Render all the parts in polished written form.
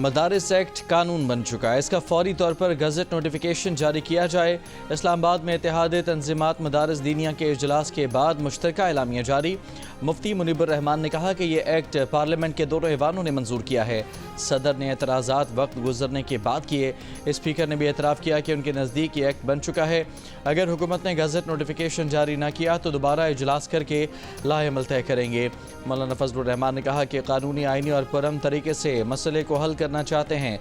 मदारिस act कानून बन चुका है। इसका फौरी तौर पर गजट नोटिफिकेशन जारी किया जाए। इस्लामाबाद में इत्तेहाद तंजीमात मदारिस दीनिया के इजलास के बाद मुश्तरका एलामिया जारी। मुफ्ती मुनीबुर रहमान ने कहा कि ये एक्ट पार्लियामेंट के दोनों ऐवानों ने मंजूर किया है। सदर ने एतराज़ात वक्त गुजरने के बाद किए। स्पीकर ने भी एतराफ़ किया कि उनके नज़दीक ये एक्ट बन चुका है। अगर हुकूमत ने गजट नोटिफिकेशन जारी न किया तो दोबारा इजलास करके लाएअमल तय करेंगे। मौलाना फजलुर रहमान ने कहा कि कानूनी, आइनी और पुरअमन तरीके से मसले को हल करना चाहते हैं।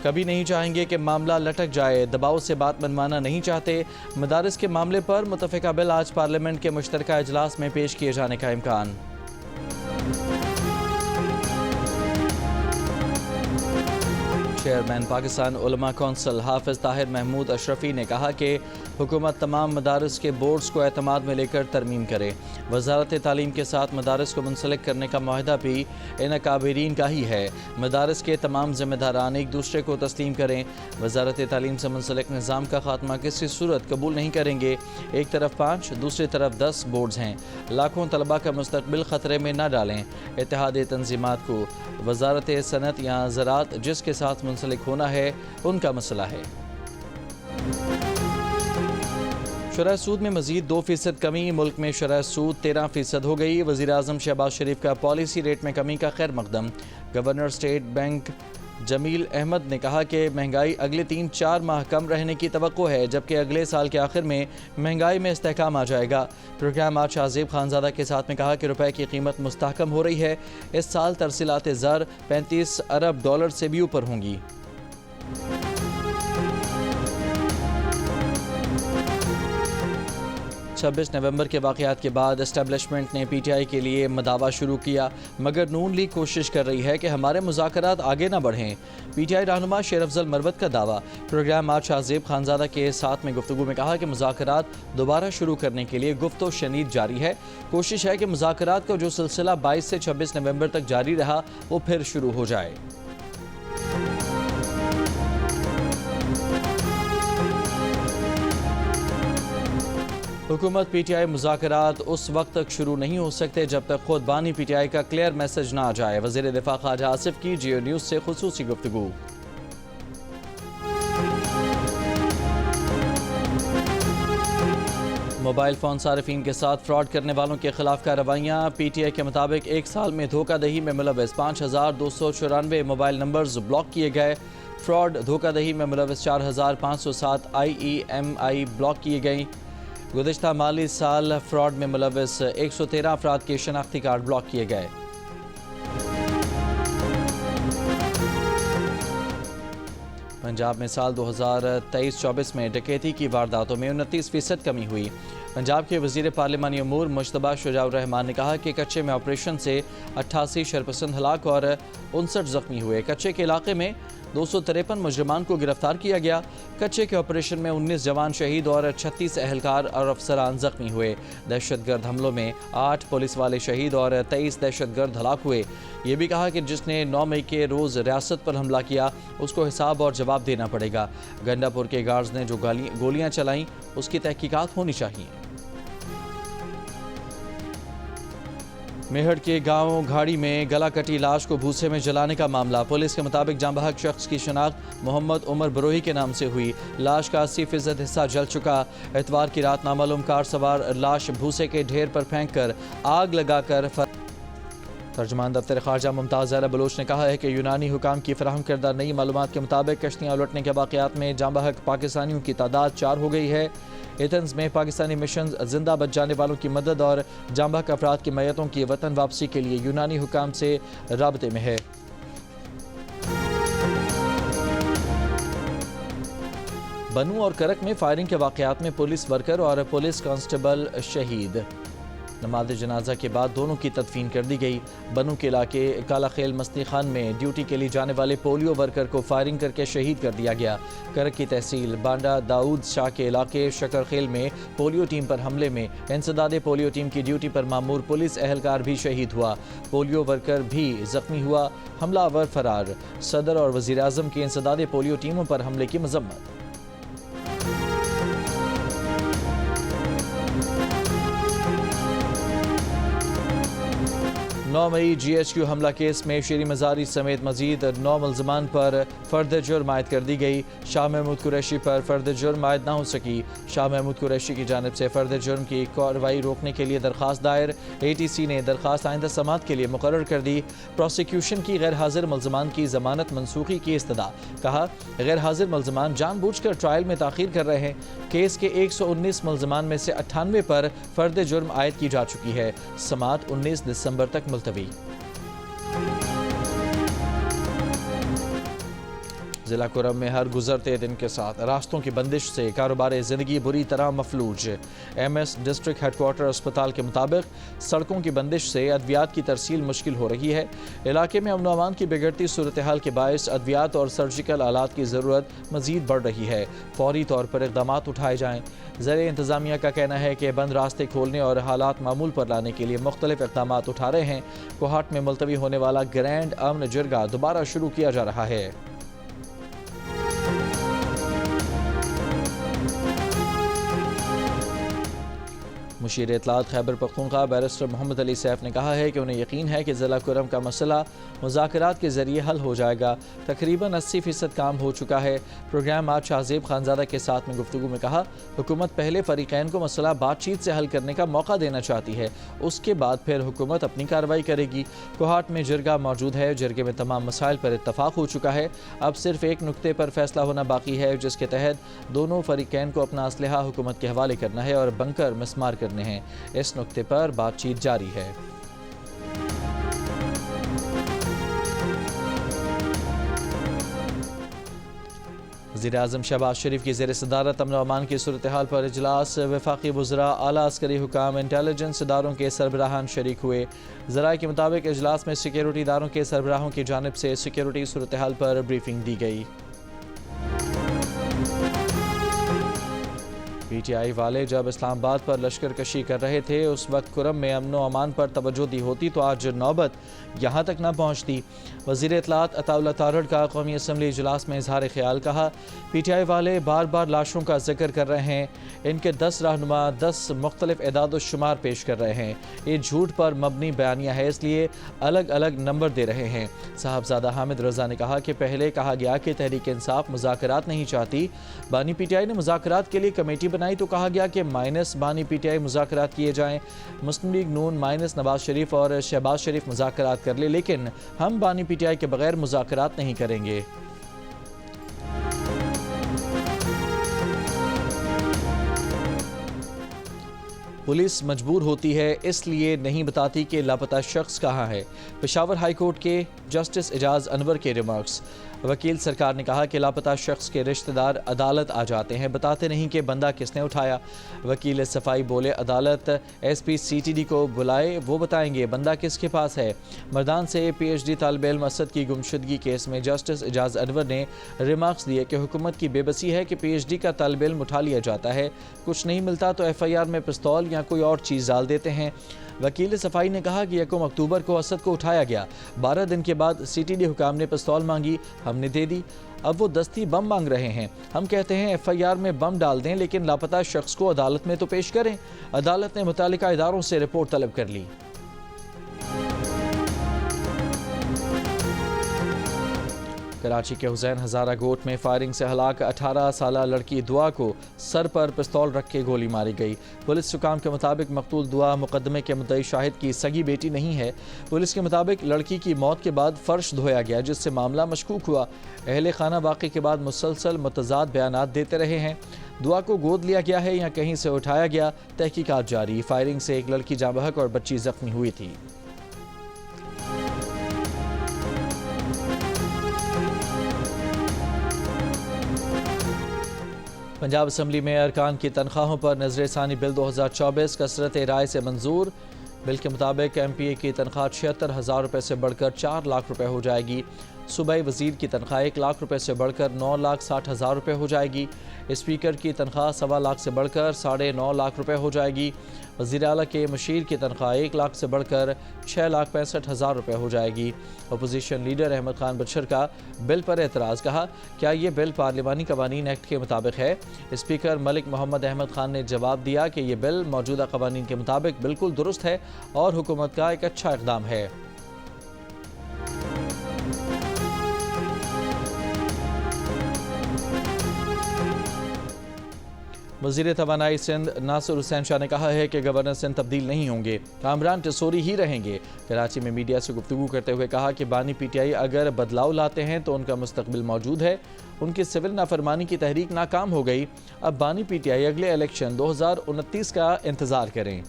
कभी नहीं चाहेंगे कि मामला लटक जाए। दबाव से बात मनवाना नहीं चाहते। मदारिस के मामले पर मुतफ़िका बिल आज पार्लियामेंट के मुश्तरका इजलास में पेश किए जाने का इम्कान। चेयरमैन पाकिस्तान उलमा कौंसिल हाफिज ताहिर महमूद अशरफी ने कहा कि हुकूमत तमाम मदारिस के बोर्ड्स को एतमाद में लेकर तरमीम करे। वजारत तालीम के साथ मदारिस को मुंसलिक करने का मुआहदा भी इन अकाबरीन का ही है। मदारिस के तमाम ज़िम्मेदारान एक दूसरे को तस्लीम करें। वजारत तालीम से मुंसलिक निज़ाम का खात्मा किसी सूरत कबूल नहीं करेंगे। एक तरफ 5, दूसरी तरफ 10 बोर्ड्स हैं। लाखों तलबा का मुस्तकबिल ख़तरे में न डालें। इत्तेहादी तंजीमात को वजारत सनत या ज़राअत जिसके साथ मुंसलिक होना है उनका मसला है। शरह सूद में मज़ीद 2% कमी। मुल्क में शरह सूद 13% हो गई। वज़ीर आज़म शहबाज शरीफ का पॉलिसी रेट में कमी का खैर मकदम। Governor state bank Jamil Ahmed ने कहा कि महंगाई अगले 3-4 माह कम रहने की तवक्को है, जबकि अगले साल के आखिर में महंगाई में इस्तेहकाम आ जाएगा। प्रोग्राम आज शाहज़ेब खानज़ादा के साथ में कहा कि रुपए की कीमत मुस्तहकम हो रही है। इस साल तरसीलात ज़र 35 अरब डॉलर से भी ऊपर होंगी। 26 नवंबर के वाक़यात के बाद एस्टेब्लिशमेंट ने पीटीआई के लिए मदावा शुरू किया, मगर नून लीग कोशिश कर रही है कि हमारे मुज़ाकरात आगे न बढ़ें। पीटीआई रहनुमा शेर अफजल मरवत का दावा। प्रोग्राम आज शाहज़ेब खानज़ादा के साथ में गुफ्तगू में कहा कि मुज़ाकरात दोबारा शुरू करने के लिए गुफ्तो शनीद जारी है। कोशिश है कि मुज़ाकरात का जो सिलसिला 22 से 26 नवंबर तक जारी रहा वो फिर शुरू हो जाए। हुकूमत पीटीआई मुज़ाकरात उस वक्त तक शुरू नहीं हो सकते जब तक खुद बानी पीटीआई का क्लियर मैसेज ना आ जाए। वज़ीर दिफा ख्वाजा आसिफ की जियो न्यूज़ से खुसूसी गुफ्तगू। मोबाइल फ़ोन सारिफीन के साथ फ्रॉड करने वालों के खिलाफ कार्रवाइयाँ। पीटीआई के मुताबिक एक साल में धोखाधही में मुलव्वस 5294 मोबाइल नंबर्स ब्लॉक किए गए। फ्रॉड धोखाधही में मुलव्वस 4507 IEMI ब्लॉक किए गई। गुज़िश्ता माली साल फ्रॉड में मुलव्वस 113 अफराद के शनाख्ती कार्ड ब्लॉक किए गए। पंजाब में साल 2023-24 में डकैती की वारदातों में 29% कमी हुई। पंजाब के वज़ीर पार्लिमानी अमूर मुश्तबा शुजाउर रहमान ने कहा कि कच्चे में ऑपरेशन से 88 शरपसंद हलाक और 59 ज़ख्मी हुए। कच्चे के इलाके में 253 मुजरिमान को गिरफ्तार किया गया। कच्चे के ऑपरेशन में 19 जवान शहीद और 36 अहलकार और अफसरान जख्मी हुए। दहशतगर्द हमलों में 8 पुलिस वाले शहीद और 23 दहशतगर्द हलाक हुए। ये भी कहा कि जिसने 9 मई के रोज़ रियासत पर हमला किया उसको हिसाब और जवाब देना पड़ेगा। गंडापुर के गार्ड्स ने जो गोलियां चलाईं उसकी तहकीकात होनी चाहिए। मेहड़ के गांव घाड़ी में गला कटी लाश को भूसे में जलाने का मामला। पुलिस के मुताबिक जांबहक शख्स की शनाख्त मोहम्मद उमर बरोही के नाम से हुई। लाश का 80% हिस्सा जल चुका। इतवार की रात नामालूम कार सवार लाश भूसे के ढेर पर फेंक कर आग लगाकर तर्जुमान दफ्तर खारजा मुमताज़ ज़हरा बलोच ने कहा है कि यूनानी हुकाम की फराहम करदा नई मालूमात के मुताबिक कश्तियाँ उलटने के वाक़यात में जांबहक पाकिस्तानियों की तादाद 4 हो गई है। एथेंस में पाकिस्तानी मिशन जिंदा बच जाने वालों की मदद और जांबहक अफराद की मैयतों की वतन वापसी के लिए यूनानी हुकाम से राबते में है। बनू और करक में फायरिंग के वाक़यात में पुलिस वर्कर और पुलिस कांस्टेबल शहीद। नमाज जनाजा के बाद दोनों की तदफीन कर दी गई। बनू के इलाके काला खेल मस्ती खान में ड्यूटी के लिए जाने वाले पोलियो वर्कर को फायरिंग करके शहीद कर दिया गया। करक की तहसील बांडा दाऊद शाह के इलाके शकर खेल में पोलियो टीम पर हमले में इंसदादे पोलियो टीम की ड्यूटी पर मामूर पुलिस एहलकार भी शहीद हुआ। पोलियो वर्कर भी जख्मी हुआ। हमलावर फरार। सदर और वज़ीर आज़म की इंसदादे पोलियो टीमों पर हमले की मजम्मत। 9 मई GHQ हमला केस में शेरी मजारी समेत मजीद 9 मुल्ज़मान पर फर्द जुर्म आयद कर दी गई। शाह महमूद कुरैशी पर फर्द जुर्म आयद ना हो सकी। शाह महमूद कुरैशी की जानिब से फर्द जुर्म की कार्रवाई रोकने के लिए दरख्वास्त दायर। ATC ने दरख्वास्त आइंदा समात के लिए मुकर्रर कर दी। प्रोसिक्यूशन की गैर हाजिर मुल्ज़मान की ज़मानत मनसूखी की इस्तदा। कहा गैर हाजिर मुल्ज़मान जानबूझकर ट्रायल में ताख़ीर कर रहे हैं। केस के 119 मुल्ज़मान में से 98 पर फर्द जुर्म आयद की जा चुकी है। समात 19 दिसंबर तक मुलतवी। ज़िला कुरम में हर गुजरते दिन के साथ रास्तों की बंदिश से कारोबार ज़िंदगी बुरी तरह मफलूज। MS डिस्ट्रिक्ट हेडक्वार्टर अस्पताल के मुताबिक सड़कों की बंदिश से अद्वियात की तरसील मुश्किल हो रही है। इलाके में अमन अमान की बिगड़ती सूरत हाल के बायस अद्वियात और सर्जिकल आलात की ज़रूरत मज़ीद बढ़ रही है। फौरी तौर पर इक़दाम उठाए जाएँ। ज़िले इंतज़ामिया का कहना है कि बंद रास्ते खोलने और हालात मामूल पर लाने के लिए मुख्तलिफ इक़दाम उठा रहे हैं। कोहाट में मुलतवी होने वाला ग्रैंड अमन जिरगा दोबारा शुरू किया जा रहा है। मुशीर इत्तलात खैबर पख्तूनख्वा बैरिस्टर मोहम्मद अली सैफ ने कहा है कि उन्हें यकीन है कि ज़िला कुरम का मसला मुज़ाकरात के ज़रिए हल हो जाएगा। तकरीबन 80% काम हो चुका है। प्रोग्राम आज शाहज़ेब खानज़ादा के साथ में गुफ्तगू में कहा हुकूमत पहले फ़रीक़ैन को मसला बातचीत से हल करने का मौका देना चाहती है, उसके बाद फिर हुकूमत अपनी कार्रवाई करेगी। कोहाट में जिरगा मौजूद है। जिरगे में तमाम मसाइल पर इत्तफाक हो चुका है। अब सिर्फ एक नुक्ते पर फैसला होना बाकी है, जिसके तहत दोनों फ़रीक़ैन को अपना असलहा हुकूमत के हवाले करना है और बंकर मिसमार करने हैं। इस नुक्ते पर बातचीत जारी है। वज़ीर-ए-आज़म शहबाज शरीफ की ज़ेर सदारत अमन अमान की सूरत हाल पर इजलास। वफाकी वज़रा, आला अस्करी हुकाम, इंटेलिजेंस इदारों के सरबराहान शरीक हुए। ज़राए के मुताबिक इजलास में सिक्योरिटी इदारों के सरबराहों की जानिब से सिक्योरिटी सूरत हाल पर ब्रीफिंग दी गई। PTI वाले जब इस्लामाबाद पर लश्कर कशी कर रहे थे, उस वक्त कुरम में अमन अमान पर तवज्जो दी होती तो आज नौबत यहाँ तक न पहुँचती। वज़ीर इत्तलात अताउल्लाह तारड़ का कौमी असम्बली इजलास में इजहार ख्याल। कहा PTI वाले बार बार लाशों का जिक्र कर रहे हैं। इनके 10 रहनुमा 10 मुख्तलिफ एदाद शुमार पेश कर रहे हैं। ये झूठ पर मबनी बयानिया है, इसलिए अलग अलग नंबर दे रहे हैं। साहबजादा हामिद रज़ा ने कहा कि पहले कहा गया कि तहरीक इंसाफ मुज़ाकरात नहीं चाहती। बानी PTI ने मुज़ाकरात के लिए कमेटी बनाई तो कहा गया कि माइनस बानी PTI मुज़ाकरात किए जाएं। मुस्लिम लीग नून माइनस नवाज शरीफ और शहबाज शरीफ मुज़ाकरात कर ले, लेकिन हम बानी PTI के बगैर मुज़ाकरात नहीं करेंगे। पुलिस मजबूर होती है, इसलिए नहीं बताती कि लापता शख्स कहाँ है। पेशावर हाई कोर्ट के जस्टिस एजाज अनवर के रिमार्क्स। वकील सरकार ने कहा कि लापता शख्स के रिश्तेदार अदालत आ जाते हैं, बताते नहीं कि बंदा किसने उठाया। वकील सफाई बोले अदालत SP CTD को बुलाए, वो बताएंगे बंदा किसके पास है। मर्दान से PhD तालिब इल्म असद की गुमशुदगी केस में जस्टिस एजाज अनवर ने रिमार्क्स दिए कि हुकूमत की बेबसी है कि PhD का तालिब इल्म उठा लिया जाता है, कुछ नहीं मिलता तो FIR में पिस्तौल या कोई और चीज़ डाल देते हैं। वकील सफाई ने कहा कि 1 अक्टूबर को असद को उठाया गया, 12 दिन के बाद CTD हुकाम ने पिस्तौल मांगी, हमने दे दी। अब वो दस्ती बम मांग रहे हैं। हम कहते हैं FIR में बम डाल दें, लेकिन लापता शख्स को अदालत में तो पेश करें। अदालत ने मुतालिका इदारों से रिपोर्ट तलब कर ली। कराची के हुसैन हज़ारा गोट में फायरिंग से हलाक 18 साला लड़की दुआ को सर पर पिस्तौल रख के गोली मारी गई। पुलिस हुकाम के मुताबिक मकतूल दुआ मुकदमे के मुद्दई शाहिद की सगी बेटी नहीं है। पुलिस के मुताबिक लड़की की मौत के बाद फर्श धोया गया, जिससे मामला मशकूक हुआ। अहले खाना वाक़े के बाद मुसलसल मुतज़ाद बयानात देते रहे हैं। दुआ को गोद लिया गया है या कहीं से उठाया गया, तहकीकात जारी। फायरिंग से एक लड़की जाँ बहक और बच्ची जख्मी हुई थी। पंजाब असम्बली में अरकान की तनख्वाहों पर नज़र-ए-सानी बिल 2024 कसरत राय से मंजूर। बिल के मुताबिक MPA की तनख्वाह 76,000 रुपये से बढ़कर 4 लाख रुपये हो जाएगी। सूबाई वज़ीर की तनख्वाह 1 लाख रुपये से बढ़कर 9,60,000 रुपये हो जाएगी। स्पीकर की तनख्वाह 1.25 लाख से बढ़कर 9.5 लाख रुपये हो जाएगी। वज़ीर आला के मुशीर की तनख्वाह 1 लाख से बढ़कर 6,65,000 रुपये हो जाएगी। अपोजिशन लीडर अहमद खान बशर का बिल पर एतराज़। कहा क्या ये बिल पार्लिमानी कवानीन एक्ट के मुताबिक है। स्पीकर मलिक मोहम्मद अहमद खान ने जवाब दिया कि ये बिल मौजूदा कवानीन के मुताबिक बिल्कुल दुरुस्त है और हुकूमत का एक अच्छा इक़दाम है। وزیر توانائی سندھ ناصر حسین شاہ نے کہا ہے کہ گورنر سندھ تبدیل نہیں ہوں گے، کامران ٹسوری ہی رہیں گے۔ کراچی میں میڈیا سے گفتگو کرتے ہوئے کہا کہ بانی پی ٹی آئی اگر بدلاؤ لاتے ہیں تو ان کا مستقبل موجود ہے۔ ان کی سول نافرمانی کی تحریک ناکام ہو گئی، اب بانی پی ٹی آئی اگلے الیکشن 2029 کا انتظار کریں۔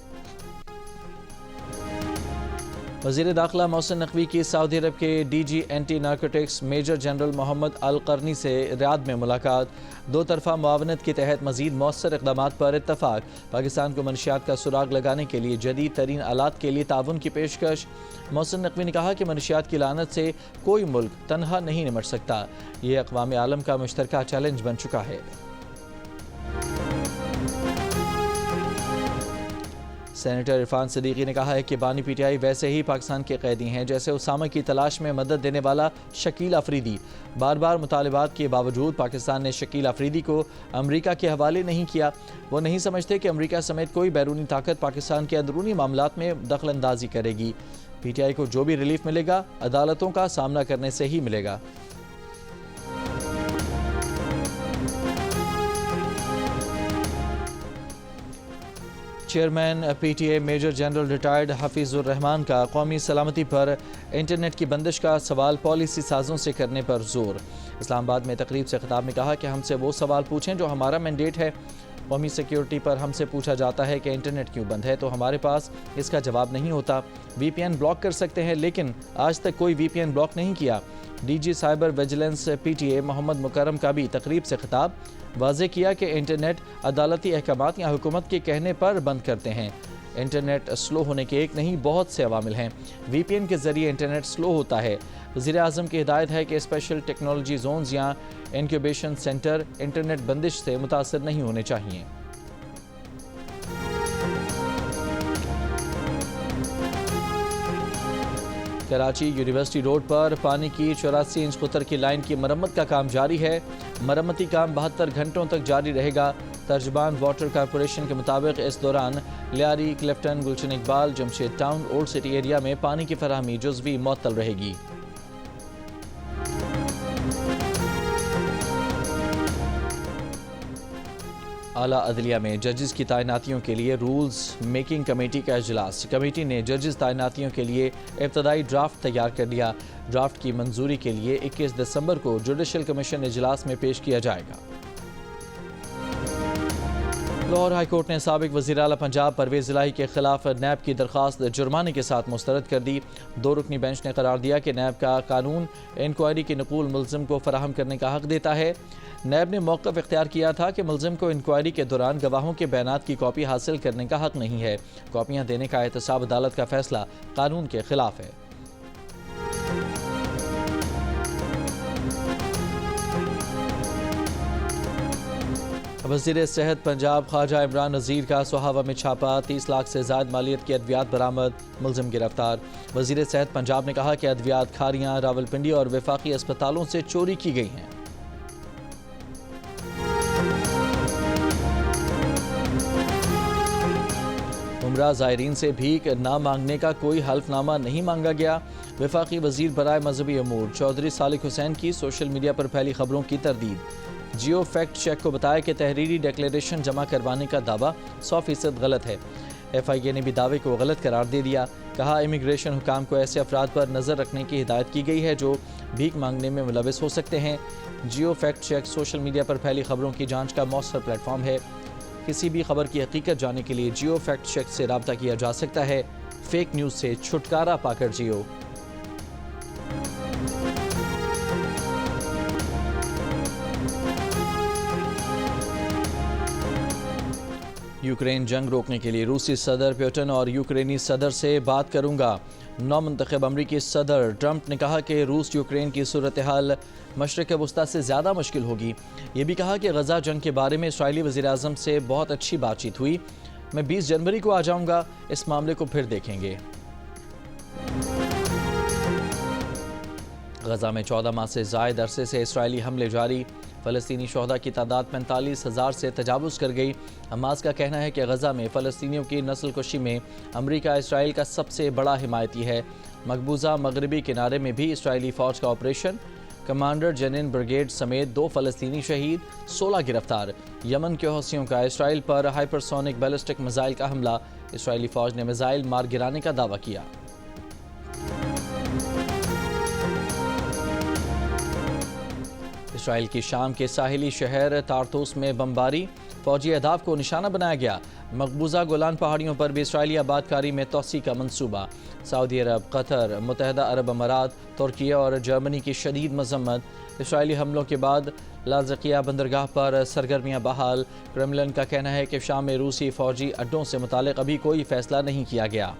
وزیر داخلہ محسن نقوی کی سعودی عرب کے D G anti narcotics major general Muhammad Al-Qarni سے ریاض میں ملاقات۔ دو طرفہ معاونت کے تحت مزید مؤثر اقدامات پر اتفاق۔ پاکستان کو منشیات کا سراغ لگانے کے لیے جدید ترین آلات کے لیے تعاون کی پیشکش۔ محسن نقوی نے کہا کہ منشیات کی لعنت سے کوئی ملک تنہا نہیں نمٹ سکتا، یہ اقوام عالم کا مشترکہ چیلنج بن چکا ہے۔ سینیٹر عرفان صدیقی نے کہا ہے کہ بانی پی ٹی آئی ویسے ہی پاکستان کے قیدی ہیں جیسے اسامہ کی تلاش میں مدد دینے والا شکیل افریدی۔ بار بار مطالبات کے باوجود پاکستان نے شکیل افریدی کو امریکہ کے حوالے نہیں کیا۔ وہ نہیں سمجھتے کہ امریکہ سمیت کوئی بیرونی طاقت پاکستان کے اندرونی معاملات میں دخل اندازی کرے گی۔ پی ٹی آئی کو جو بھی ریلیف ملے گا عدالتوں کا سامنا کرنے سے ہی ملے گا۔ Chairman P T A major general retired Hafeez ur-Rehman کا قومی سلامتی پر انٹرنیٹ کی بندش کا سوال پالیسی سازوں سے کرنے پر زور۔ اسلام آباد میں تقریب سے خطاب میں کہا کہ ہم سے وہ سوال پوچھیں جو ہمارا مینڈیٹ ہے۔ قومی سیکیورٹی پر ہم سے پوچھا جاتا ہے کہ انٹرنیٹ کیوں بند ہے تو ہمارے پاس اس کا جواب نہیں ہوتا۔ وی پی این بلاک کر سکتے ہیں لیکن آج تک کوئی وی پی این بلاک نہیں کیا۔ D G cyber vigilance P T A Muhammad Mukarram کا بھی تقریب سے خطاب، واضح کیا کہ انٹرنیٹ عدالتی احکامات یا حکومت کے کہنے پر بند کرتے ہیں۔ انٹرنیٹ سلو ہونے کے ایک نہیں بہت سے عوامل ہیں۔ وی پی این کے ذریعے انٹرنیٹ سلو ہوتا ہے۔ وزیر اعظم کی ہدایت ہے کہ اسپیشل ٹیکنالوجی زونز یا انکیوبیشن سینٹر انٹرنیٹ بندش سے متاثر نہیں ہونے چاہیے۔ کراچی یونیورسٹی روڈ پر پانی کی 84 انچ قطر کی لائن کی مرمت کا کام جاری ہے۔ مرمتی کام 72 گھنٹوں تک جاری رہے گا۔ ترجمان واٹر کارپوریشن کے مطابق اس دوران Lyari, Clifton, Gulshan Iqbal, Jamshed town, old city area میں پانی کی فراہمی جزوی معطل رہے گی۔ اعلیٰ عدلیہ میں ججز کی تعیناتیوں کے لیے رولز میکنگ کمیٹی کا اجلاس۔ کمیٹی نے ججز تعیناتیوں کے لیے ابتدائی ڈرافٹ تیار کر لیا۔ ڈرافٹ کی منظوری کے لیے 21 دسمبر کو جوڈیشل کمیشن اجلاس میں پیش کیا جائے گا۔ لاہور ہائی کورٹ نے سابق وزیر اعلیٰ پنجاب پرویز الہی کے خلاف نیب کی درخواست جرمانے کے ساتھ مسترد کر دی۔ 2 رکنی بینچ نے قرار دیا کہ نیب کا قانون انکوائری کی نقول ملزم کو فراہم کرنے کا حق دیتا ہے۔ نیب نے موقف اختیار کیا تھا کہ ملزم کو انکوائری کے دوران گواہوں کے بیانات کی کاپی حاصل کرنے کا حق نہیں ہے۔ کاپیاں دینے کا احتساب عدالت کا فیصلہ قانون کے خلاف ہے۔ وزیر صحت پنجاب خواجہ عمران نذیر کا سہاوا میں چھاپا، 30 لاکھ سے زائد مالیت کی ادویات برآمد، ملزم گرفتار۔ وزیر صحت پنجاب نے کہا کہ ادویات کھاریاں، راولپنڈی اور وفاقی اسپتالوں سے چوری کی گئی ہیں۔ عمرہ زائرین سے بھیک نہ مانگنے کا کوئی حلف نامہ نہیں مانگا گیا۔ وفاقی وزیر برائے مذہبی امور چودھری صالح حسین کی سوشل میڈیا پر پھیلی خبروں کی تردید۔ جیو فیکٹ چیک کو بتایا کہ تحریری ڈیکلیریشن جمع کروانے کا دعویٰ 100% غلط ہے۔ ایف آئی اے نے بھی دعوے کو غلط قرار دے دیا۔ کہا امیگریشن حکام کو ایسے افراد پر نظر رکھنے کی ہدایت کی گئی ہے جو بھیک مانگنے میں ملوث ہو سکتے ہیں۔ Geo fact check social media پر پھیلی خبروں کی جانچ کا مؤثر پلیٹ فارم ہے۔ کسی بھی خبر کی حقیقت جاننے کے لیے جیو فیکٹ چیک سے رابطہ کیا جا سکتا ہے۔ فیک نیوز سے چھٹکارا پا کر جیو۔ یوکرین جنگ روکنے کے لیے روسی صدر پیوٹن اور یوکرینی صدر سے بات کروں گا۔ نو منتخب امریکی صدر ٹرمپ نے کہا کہ روس یوکرین کی صورتحال مشرق وسطیٰ سے زیادہ مشکل ہوگی۔ یہ بھی کہا کہ غزہ جنگ کے بارے میں اسرائیلی وزیر اعظم سے بہت اچھی بات چیت ہوئی۔ میں 20 جنوری کو آ جاؤں گا، اس معاملے کو پھر دیکھیں گے۔ غزہ میں 14 ماہ سے زائد عرصے سے اسرائیلی حملے جاری۔ فلسطینی شہداء کی تعداد 45,000 سے تجاوز کر گئی۔ حماس کا کہنا ہے کہ غزہ میں فلسطینیوں کی نسل کشی میں امریکہ اسرائیل کا سب سے بڑا حمایتی ہے۔ مقبوضہ مغربی کنارے میں بھی اسرائیلی فوج کا آپریشن کمانڈر جنین بریگیڈ سمیت 2 فلسطینی شہید، 16 گرفتار۔ یمن کے حوثیوں کا اسرائیل پر ہائپرسونک بیلسٹک میزائل کا حملہ، اسرائیلی فوج نے میزائل مار گرانے کا دعویٰ کیا۔ اسرائیل کی شام کے ساحلی شہر تارتوس میں بمباری، فوجی اہداف کو نشانہ بنایا گیا۔ مقبوضہ گولان پہاڑیوں پر بھی اسرائیلی آباد کاری میں توسیع کا منصوبہ، سعودی عرب، قطر، متحدہ عرب امارات، ترکیہ اور جرمنی کی شدید مذمت۔ اسرائیلی حملوں کے بعد لاذقیہ بندرگاہ پر سرگرمیاں بحال، کرملن کا کہنا ہے کہ شام میں روسی فوجی اڈوں سے متعلق ابھی کوئی فیصلہ نہیں کیا گیا۔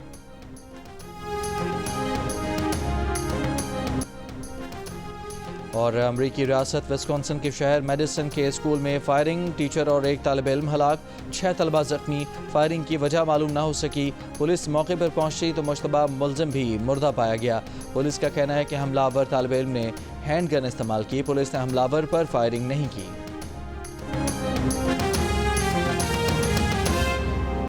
اور امریکی ریاست وسکونسن کے شہر میڈیسن کے اسکول میں فائرنگ، ٹیچر اور ایک طالب علم ہلاک، 6 طلبہ زخمی۔ فائرنگ کی وجہ معلوم نہ ہو سکی، پولیس موقع پر پہنچی تو مشتبہ ملزم بھی مردہ پایا گیا۔ پولیس کا کہنا ہے کہ حملہ آور طالب علم نے ہینڈ گن استعمال کی، پولیس نے حملہ آور پر فائرنگ نہیں کی۔